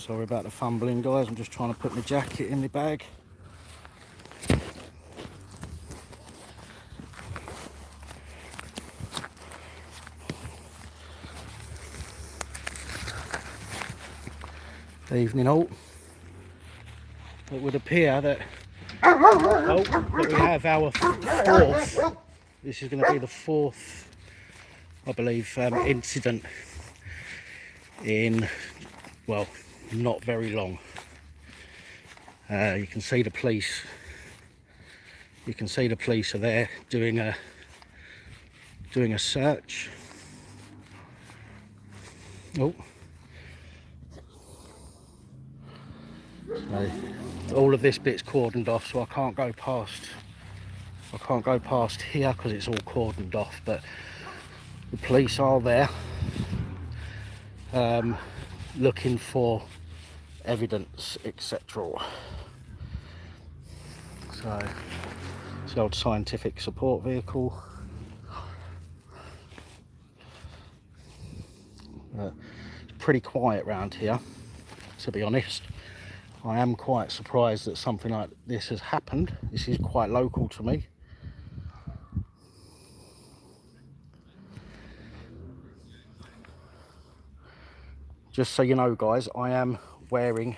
Sorry about the fumbling, guys. I'm just trying to put my jacket in the bag. Evening all. It would appear that, that we have our fourth. This is going to be the fourth, I believe, incident in, well, not very long. You can see the police. You can see the police are there doing a search. Oh. So, all of this bit's cordoned off, so I can't go past. I can't go past here because it's all cordoned off. But the police are there, looking for evidence, etc. So it's the old scientific support vehicle. It's pretty quiet around here, to be honest. I am quite surprised that something like this has happened. This is quite local to me. Just so you know, guys, I am wearing,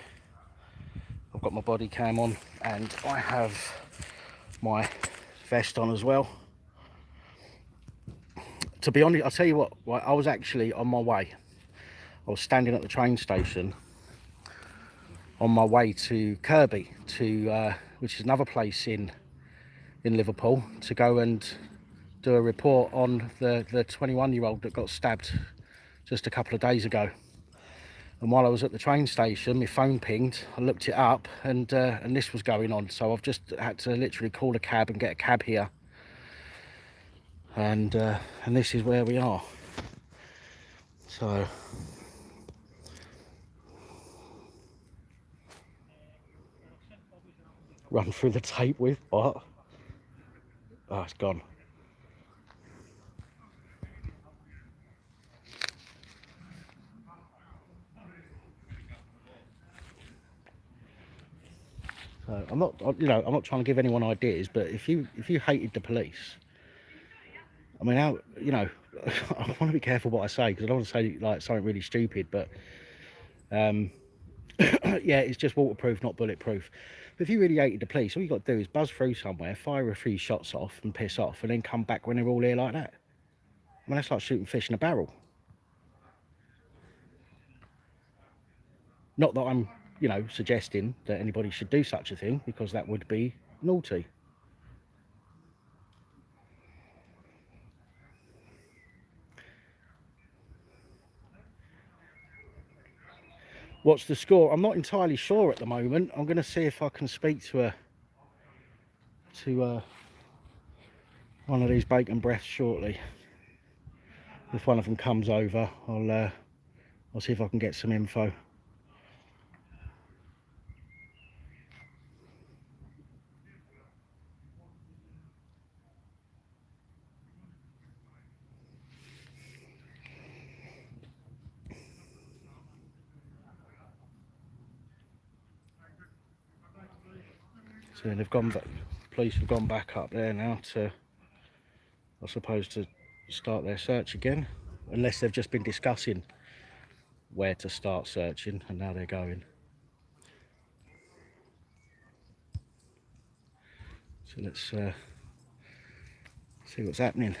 I've got my body cam on and I have my vest on as well. To be honest, I'll tell you what, I was actually on my way. I was standing at the train station on my way to Kirkby, which is another place in Liverpool, to go and do a report on the 21-year-old that got stabbed just a couple of days ago. And while I was at the train station, my phone pinged. I looked it up, and this was going on. So I've just had to literally call a cab and get a cab here. And this is where we are. So run through the tape with what? Oh, it's gone. So I'm not, you know, I'm not trying to give anyone ideas, but if you hated the police, I mean, how, you know, I want to be careful what I say because I don't want to say like something really stupid, but yeah, it's just waterproof, not bulletproof. But if you really hated the police, all you got to do is buzz through somewhere, fire a few shots off and piss off, and then come back when they're all here like that. I mean, that's like shooting fish in a barrel. Not that I'm, you know, suggesting that anybody should do such a thing, because that would be naughty. What's the score? I'm not entirely sure at the moment. I'm going to see if I can speak to one of these bacon breaths shortly. If one of them comes over, I'll see if I can get some info. So they've gone back. Police have gone back up there now to, I suppose, to start their search again, unless they've just been discussing where to start searching, and now they're going. So let's see what's happening.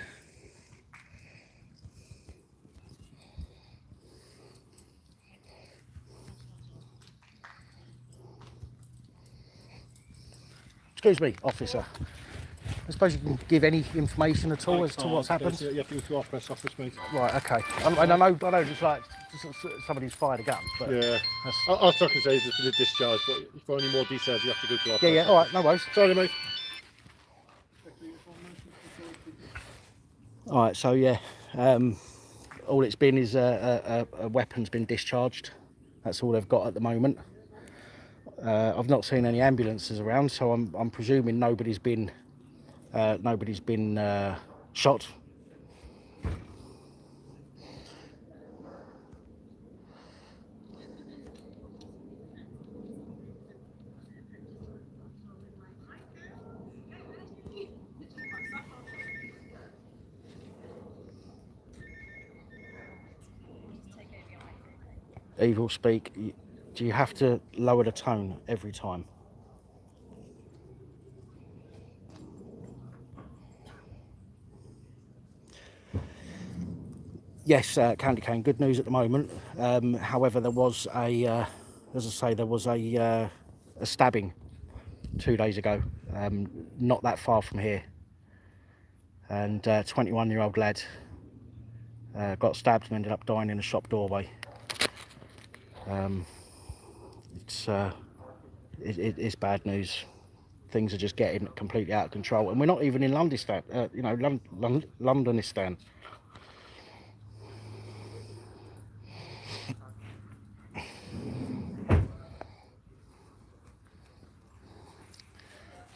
Excuse me, officer. I suppose you can give any information at all as to what's happened? You have to go to our press office, mate. Right, okay. I know just like somebody's fired a gun, but... Yeah. All I can say is it's been a discharge, but for any more details, you have to go to our press Yeah, alright, no worries. Sorry, mate. Alright, so yeah, all it's been is a weapon's been discharged. That's all they've got at the moment. I've not seen any ambulances around, so I'm presuming nobody's been shot. Evil speak, do you have to lower the tone every time? Yes, Candy Cane, good news at the moment. However, there was a, as I say, there was a stabbing 2 days ago, not that far from here. And 21-year-old lad got stabbed and ended up dying in a shop doorway. It's bad news. Things are just getting completely out of control, and we're not even in Londonistan. Londonistan.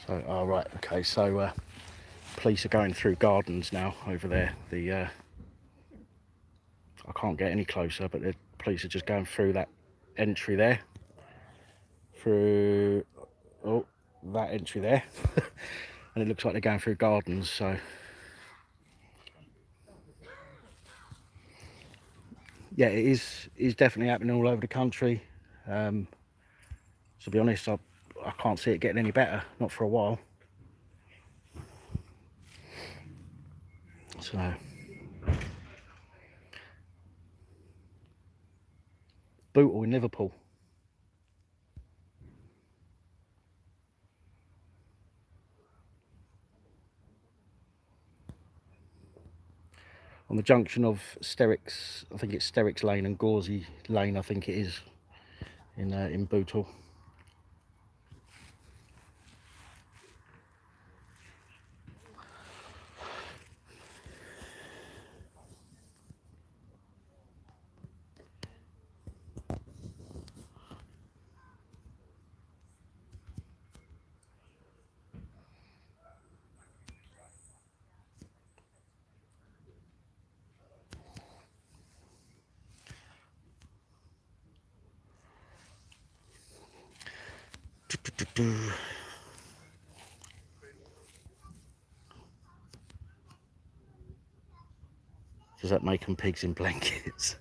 So, oh, right, okay. So, police are going through gardens now over there. I can't get any closer, but the police are just going through that entry there, through that entry there, and it looks like they're going through gardens. So. Yeah, it is definitely happening all over the country. To be honest, I can't see it getting any better, not for a while. So, Bootle in Liverpool. On the junction of Sterricks, I think it's Sterricks Lane and Gauzy Lane, I think it is, in Bootle. Does that make them pigs in blankets?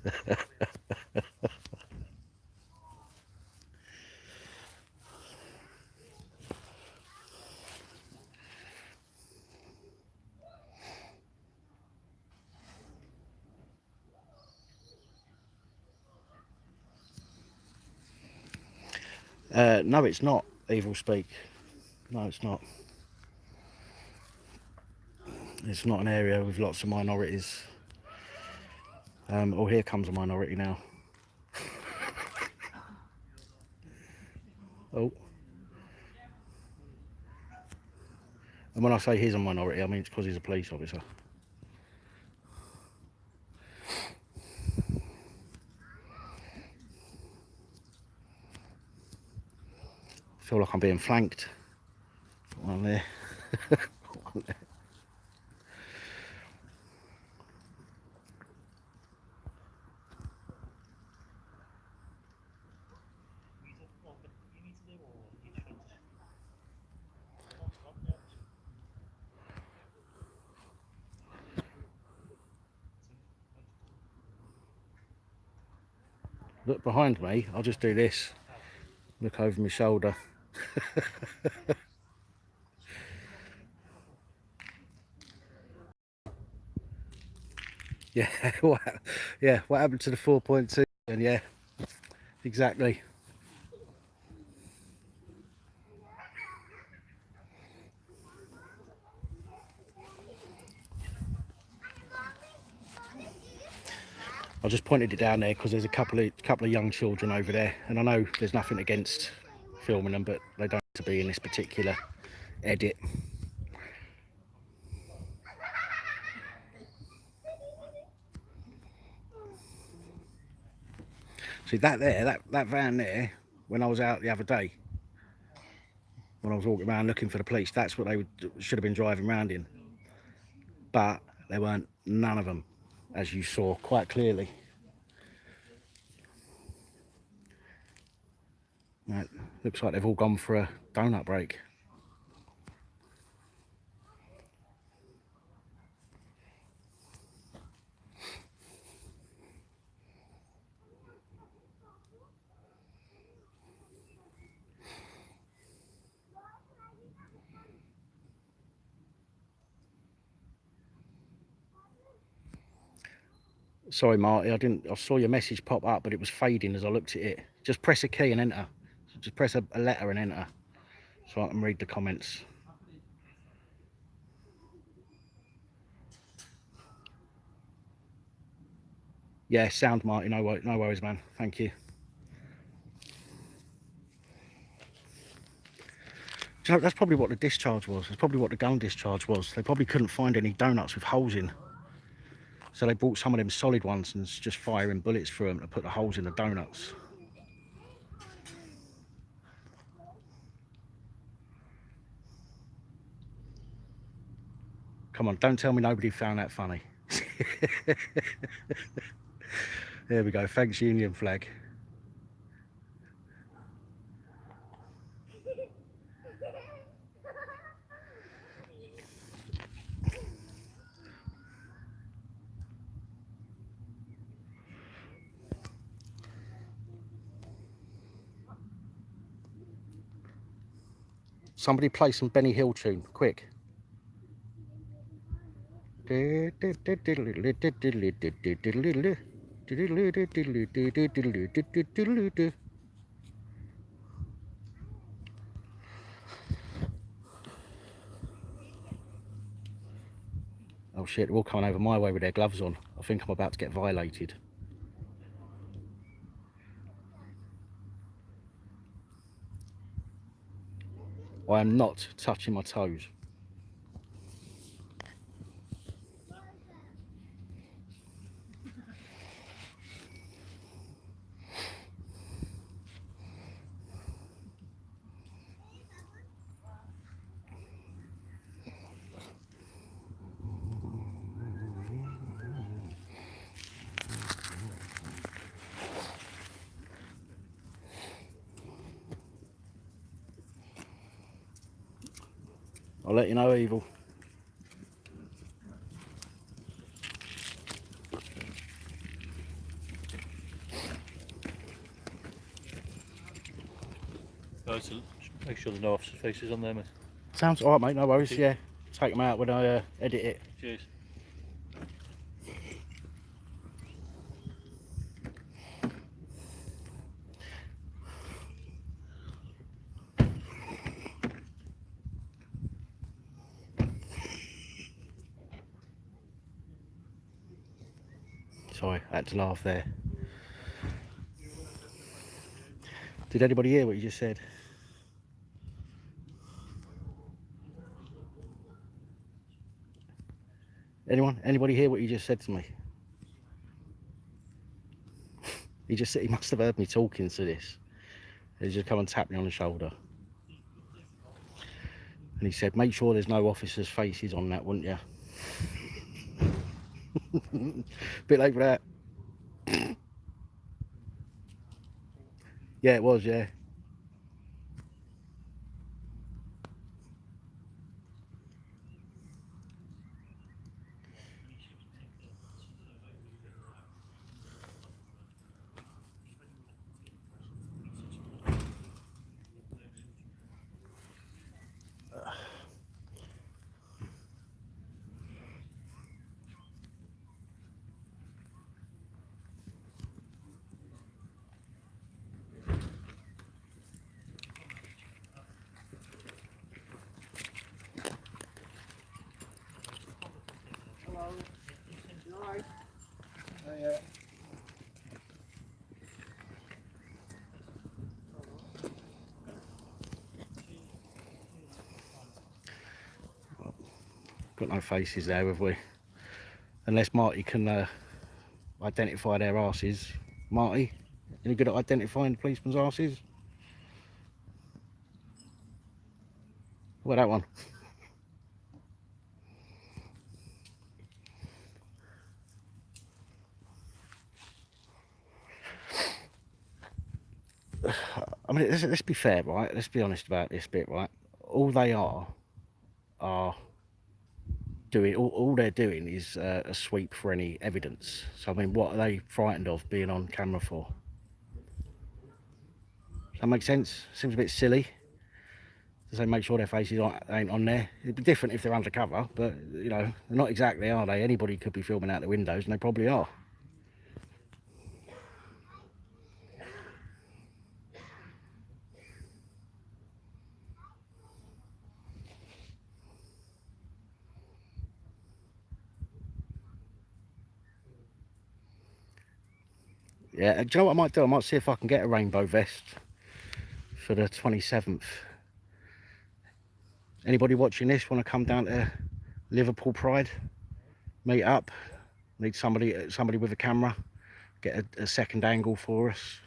No, it's not, Evil Speak. No, it's not. It's not an area with lots of minorities. Oh, here comes a minority now. Oh. And when I say he's a minority, I mean it's because he's a police officer. I feel like I'm being flanked. One there. One there. Look behind me, I'll just do this. Look over my shoulder. Yeah, what happened to the 4.2? And yeah, exactly. I just pointed it down there because there's a couple of young children over there, and I know there's nothing against filming them, but they don't have to be in this particular edit. See that there, that van there, when I was out the other day, when I was walking around looking for the police, that's what they should have been driving around in. But there weren't none of them, as you saw quite clearly. Right, looks like they've all gone for a donut break. Sorry, Marty, I saw your message pop up, but it was fading as I looked at it. Just press a key and enter. Just press a letter and enter, so I can read the comments. Yeah, sound, Marty. No worries, man. Thank you. Do you know, that's probably what the discharge was. That's probably what the gun discharge was. They probably couldn't find any donuts with holes in, so they bought some of them solid ones and just firing bullets through them to put the holes in the donuts. Come on, don't tell me nobody found that funny. There we go. Thanks, Union flag. Somebody play some Benny Hill tune, quick. Oh shit, they're all coming over my way with their gloves on. I think I'm about to get violated. I am not touching my toes. I'll let you know, Evil. Guys, make sure there's no officer faces on there, mate. Sounds alright, mate, no worries, yeah. Take them out when I edit it. Cheers. Sorry, I had to laugh there. Did anybody hear what you just said? Anybody hear what you just said to me? He must have heard me talking to this. He just come and tapped me on the shoulder. And he said, make sure there's no officers' faces on that, wouldn't you? Bit late for that. Yeah, it was, yeah. Got no faces there, have we? Unless Marty can identify their asses. Marty, any good at identifying the policeman's asses? What about that one? I mean, let's be fair, right? Let's be honest about this bit, right? All they are doing, all they're doing is a sweep for any evidence. So, I mean, what are they frightened of being on camera for? Does that make sense? Seems a bit silly to say make sure their faces ain't on there. It'd be different if they're undercover, but, you know, they're not exactly, are they? Anybody could be filming out the windows, and they probably are. Yeah, do you know what I might do? I might see if I can get a rainbow vest for the 27th. Anybody watching this want to come down to Liverpool Pride? Meet up. Need somebody with a camera. Get a second angle for us.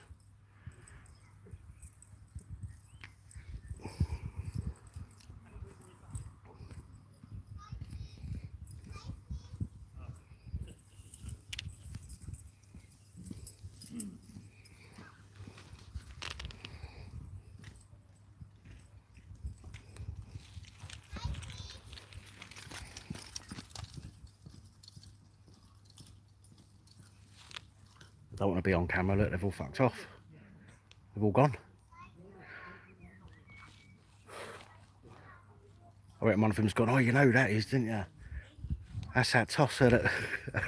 Don't want to be on camera. Look, they've all fucked off. They've all gone. I reckon one of them's gone, oh, you know who that is, didn't you? That's that tosser that,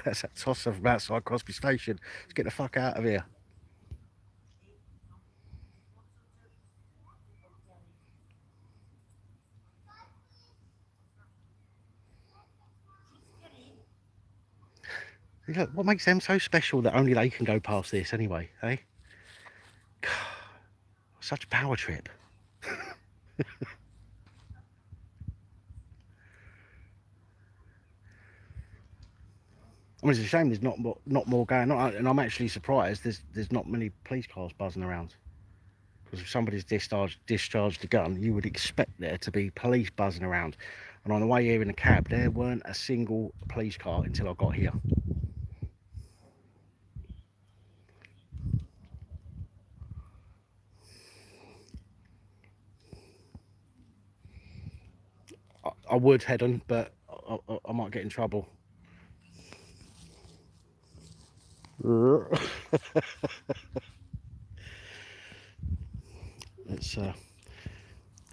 that's that tosser from outside Crosby Station. Let's get the fuck out of here. Look, what makes them so special that only they can go past this anyway, eh? Such a power trip. I mean, it's a shame there's not more going on, and I'm actually surprised there's not many police cars buzzing around. Because if somebody's discharged a gun, you would expect there to be police buzzing around. And on the way here in the cab, there weren't a single police car until I got here. I would head on, but I might get in trouble. It's right,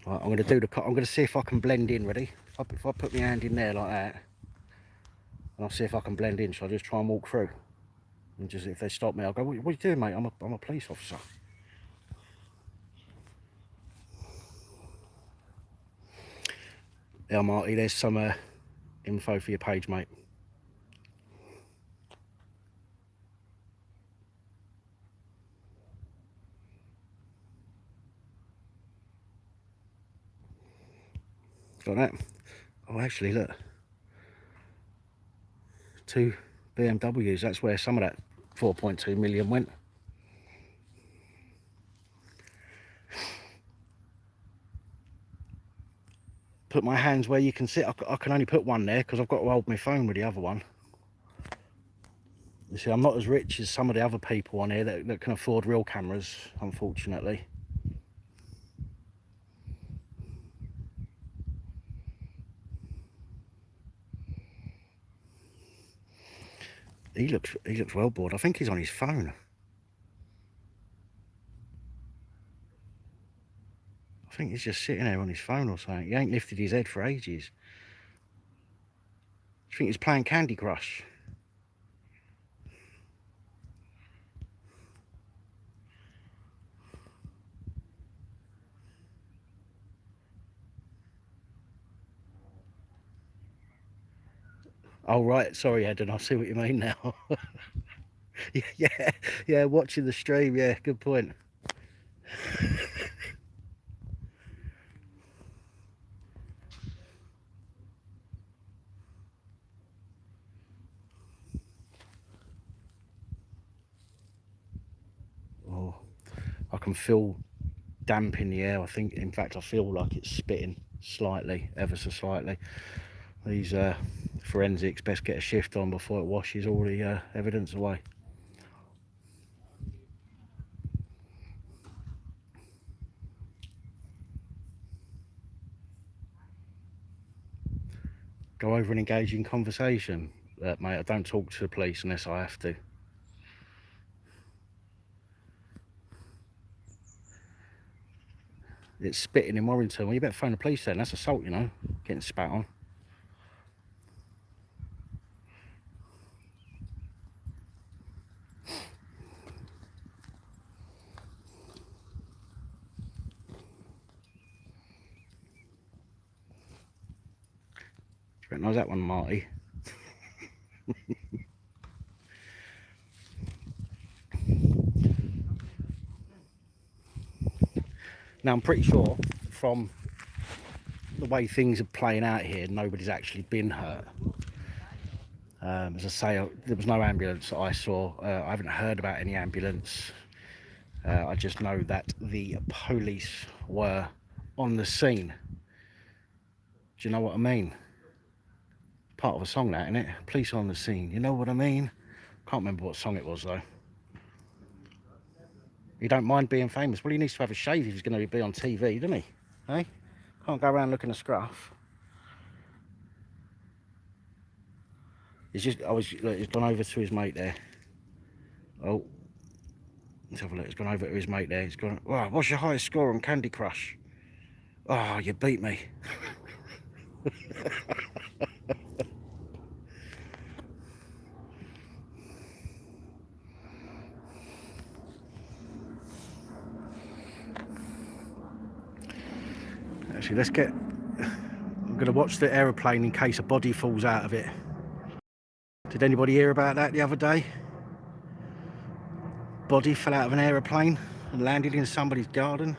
I'm going to do I'm going to see if I can blend in. Ready? If I put my hand in there like that, and I'll see if I can blend in. Shall I just try and walk through? And just if they stop me, I'll go, what are you doing, mate? I'm a police officer. Yeah, Marty, there's some info for your page, mate. Got that? Oh, actually, look. 2 BMWs. That's where some of that 4.2 million went. Put my hands where you can sit. I can only put one there because I've got to hold my phone with the other one. You see, I'm not as rich as some of the other people on here that can afford real cameras, unfortunately. He looks well bored. I think he's on his phone. I think he's just sitting there on his phone or something. He ain't lifted his head for ages. I think he's playing Candy Crush. Oh, right. Sorry, Eden. I see what you mean now. yeah, watching the stream. Yeah, good point. Oh, I can feel damp in the air. I think, in fact, I feel like it's spitting slightly, ever so slightly. These forensics best get a shift on before it washes all the evidence away. Go over and engage in conversation. Mate, I don't talk to the police unless I have to. It's spitting in Warrington. Well, you better phone the police then. That's assault, you know, getting spat on. Do you recognise that one, Marty? Now I'm pretty sure from the way things are playing out here, nobody's actually been hurt. As I say, there was no ambulance that I saw. I haven't heard about any ambulance. I just know that the police were on the scene. Do you know what I mean? Part of a song, that, isn't it? Police on the scene. You know what I mean? Can't remember what song it was though. He don't mind being famous. Well, he needs to have a shave if he's going to be on TV, doesn't he? Hey? Can't go around looking a scruff. He's gone over to his mate there. Oh, let's have a look. He's gone over to his mate there. He's gone, wow, what's your highest score on Candy Crush? Oh, you beat me. Actually, I'm going to watch the aeroplane in case a body falls out of it. Did anybody hear about that the other day? Body fell out of an aeroplane and landed in somebody's garden.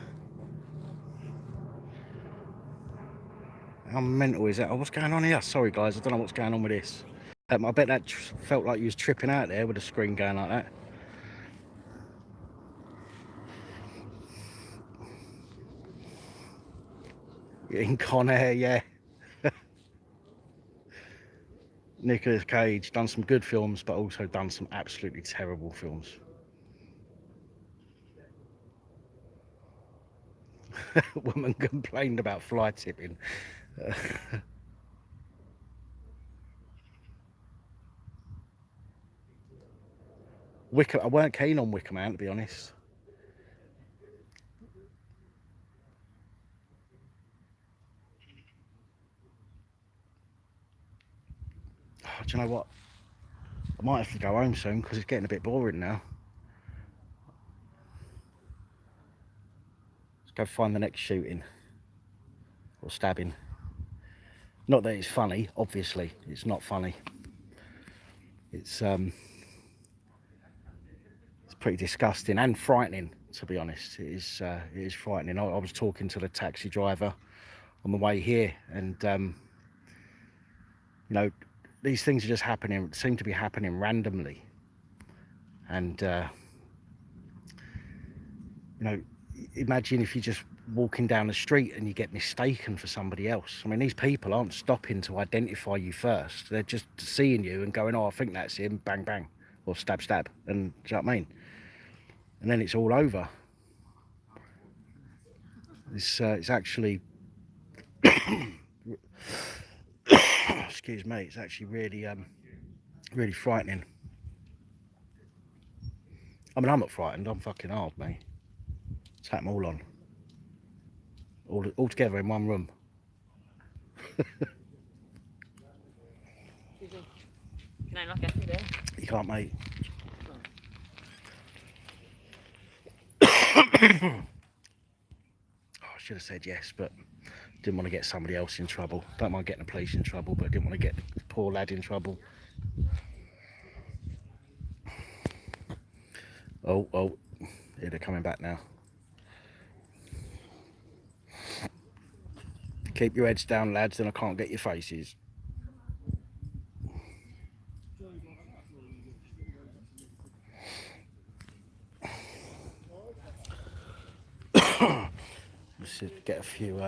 How mental is that? Oh, what's going on here? Sorry guys, I don't know what's going on with this. I bet that felt like you was tripping out there with the screen going like that. In Con Air, yeah. Nicolas Cage done some good films, but also done some absolutely terrible films. Woman complained about fly tipping. I weren't keen on Wicker Man, to be honest. Oh, do you know what? I might have to go home soon because it's getting a bit boring now. Let's go find the next shooting or stabbing. Not that it's funny, obviously. It's not funny. It's pretty disgusting and frightening, to be honest. It is frightening. I was talking to the taxi driver on the way here, and you know, these things are just seem to be happening randomly. And you know, imagine if you're just walking down the street and you get mistaken for somebody else. I mean, these people aren't stopping to identify you first. They're just seeing you and going, oh, I think that's him, bang, bang, or stab, stab. And do you know what I mean? And then it's all over. It's actually, excuse me, it's actually really, really frightening. I mean, I'm not frightened, I'm fucking hard, mate. Tap them all on. All together in one room. Can I not get you there? You can't, mate. Oh, I should have said yes, but didn't want to get somebody else in trouble. Don't mind getting the police in trouble, but I didn't want to get the poor lad in trouble. Oh, yeah, they're coming back now. Keep your heads down, lads, then I can't get your faces. Let's get a few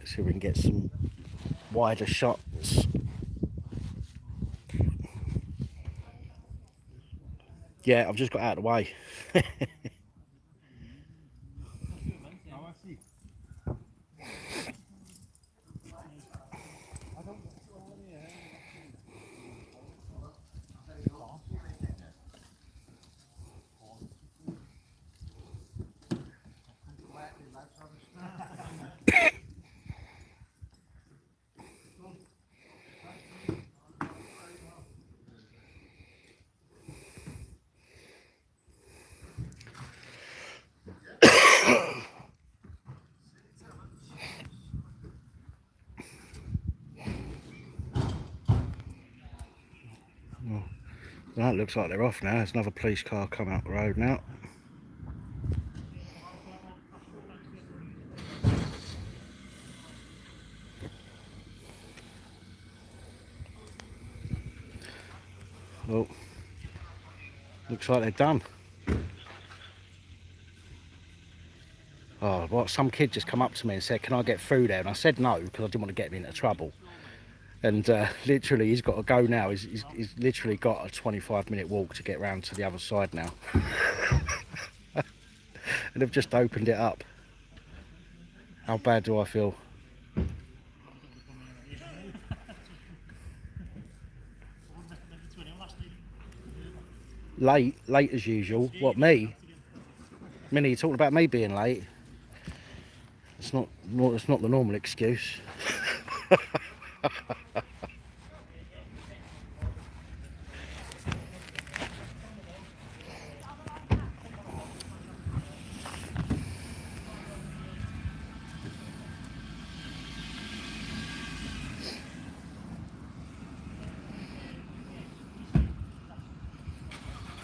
see if we can get some wider shots. Yeah, I've just got out of the way. That looks like they're off now. There's another police car coming up the road now. Well, looks like they're done. Oh, what? Some kid just come up to me and said, "Can I get through there?" And I said no, because I didn't want to get him into trouble. And literally, he's got to go now. He's literally got a 25-minute walk to get round to the other side now. And they've just opened it up. How bad do I feel? Late as usual. What, me? Minnie, you talking about me being late? It's not the normal excuse.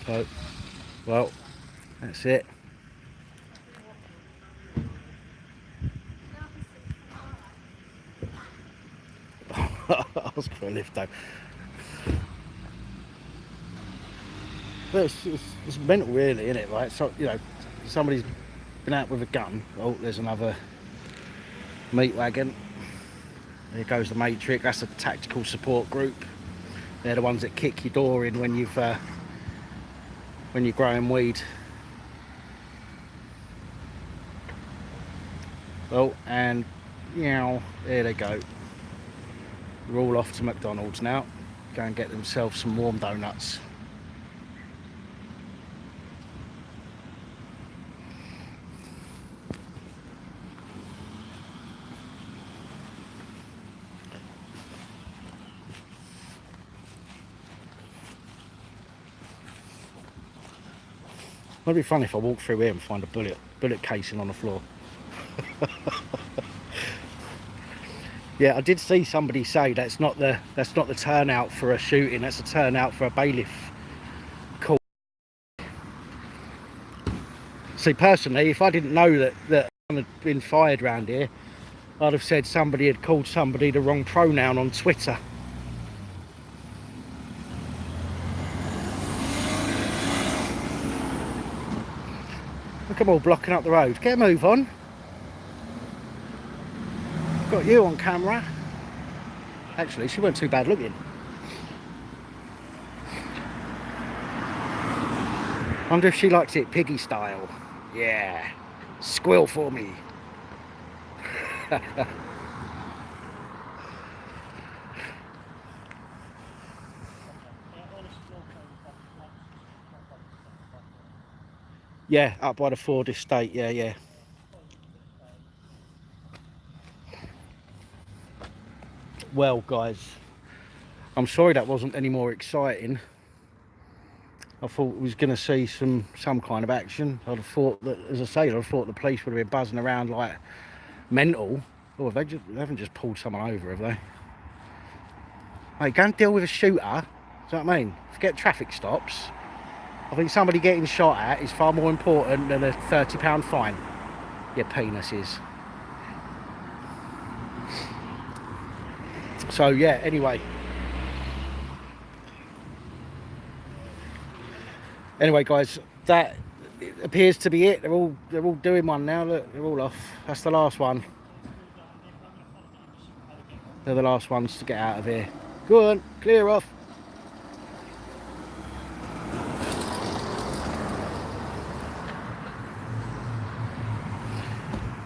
So, well, that's it. Ask for a lift though. But it's mental really, isn't it? Right? So, you know, somebody's been out with a gun. Oh, there's another meat wagon. There goes the Matrix. That's a tactical support group. They're the ones that kick your door in when you're growing weed. Well, and there they go. They're all off to McDonald's now. Go and get themselves some warm donuts. It'd be fun if I walk through here and find a bullet casing on the floor. Yeah, I did see somebody say that's not the turnout for a shooting. That's a turnout for a bailiff call. See, personally, if I didn't know that had been fired around here, I'd have said somebody had called somebody the wrong pronoun on Twitter. Look at them all blocking up the road. Get a move on. Got you on camera. Actually, she weren't too bad looking. Wonder if she likes it piggy style. Yeah. Squill for me. Yeah, up by the Ford estate. Yeah. Well, guys, I'm sorry that wasn't any more exciting. I thought we was going to see some kind of action. I'd have thought that, as I say, I'd have thought the police would have been buzzing around like mental. Oh, they haven't just pulled someone over, have they? Hey, go and deal with a shooter. Do you know what I mean? Forget traffic stops. I think somebody getting shot at is far more important than a £30 fine. Your penises. So yeah, anyway, guys, that appears to be it. They're all doing one now. Look, they're all off. That's the last one. They're the last ones to get out of here. Go on, clear off.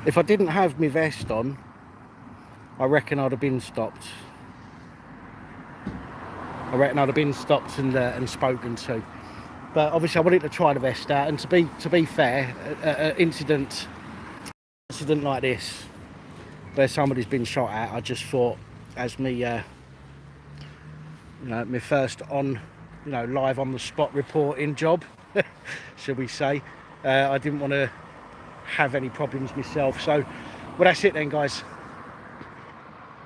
If I didn't have my vest on, I reckon I'd have been stopped. And spoken to. But obviously I wanted to try the vest out, and to be fair, an incident like this, where somebody's been shot at, I just thought, as me, my first live on the spot reporting job, shall we say, I didn't want to have any problems myself. So, well, that's it then, guys.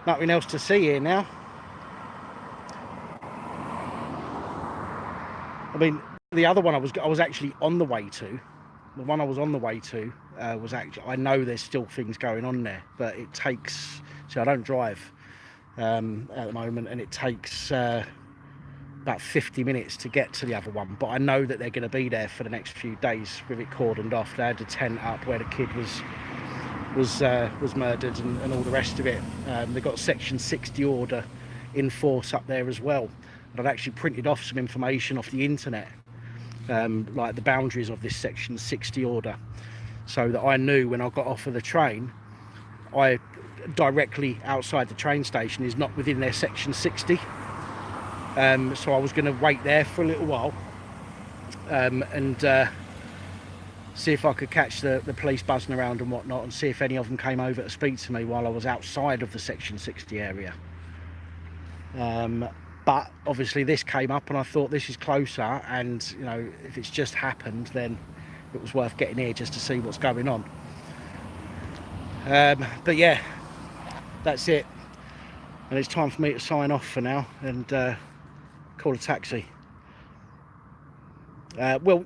Nothing else to see here now. mean, the other one I was actually on the way to. The one I was on the way to was actually, I know there's still things going on there, but it takes, see, I don't drive at the moment, and it takes about 50 minutes to get to the other one, but I know that they're going to be there for the next few days with it cordoned off. They had a tent up where the kid was murdered and all the rest of it. They got a section 60 order in force up there as well, and I'd actually printed off some information off the internet, like the boundaries of this section 60 order, so that I knew when I got off of the train, I directly outside the train station is not within their section 60. So I was going to wait there for a little while and see if I could catch the police buzzing around and whatnot, and see if any of them came over to speak to me while I was outside of the section 60 area. But obviously this came up and I thought, this is closer, and you know, if it's just happened, then it was worth getting here just to see what's going on. But yeah, that's it, and it's time for me to sign off for now and call a taxi. Well,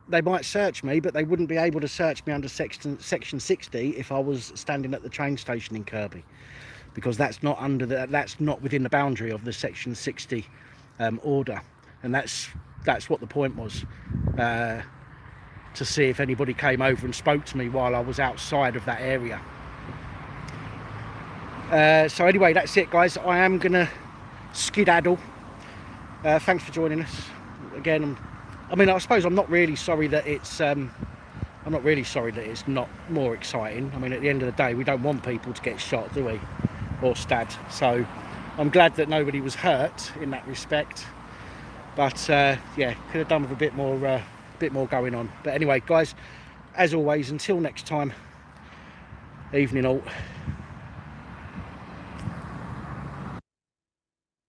they might search me, but they wouldn't be able to search me under section 60 if I was standing at the train station in Kirkby, because that's not within the boundary of the section 60 order, and that's what the point was, to see if anybody came over and spoke to me while I was outside of that area. So anyway, that's it, guys. I am gonna skedaddle. Thanks for joining us again. I mean, I suppose I'm not really sorry that it's not more exciting. I mean, at the end of the day, we don't want people to get shot, do we, or stabbed? So I'm glad that nobody was hurt in that respect. But yeah, could have done with a bit more going on. But anyway, guys, as always, until next time, evening all.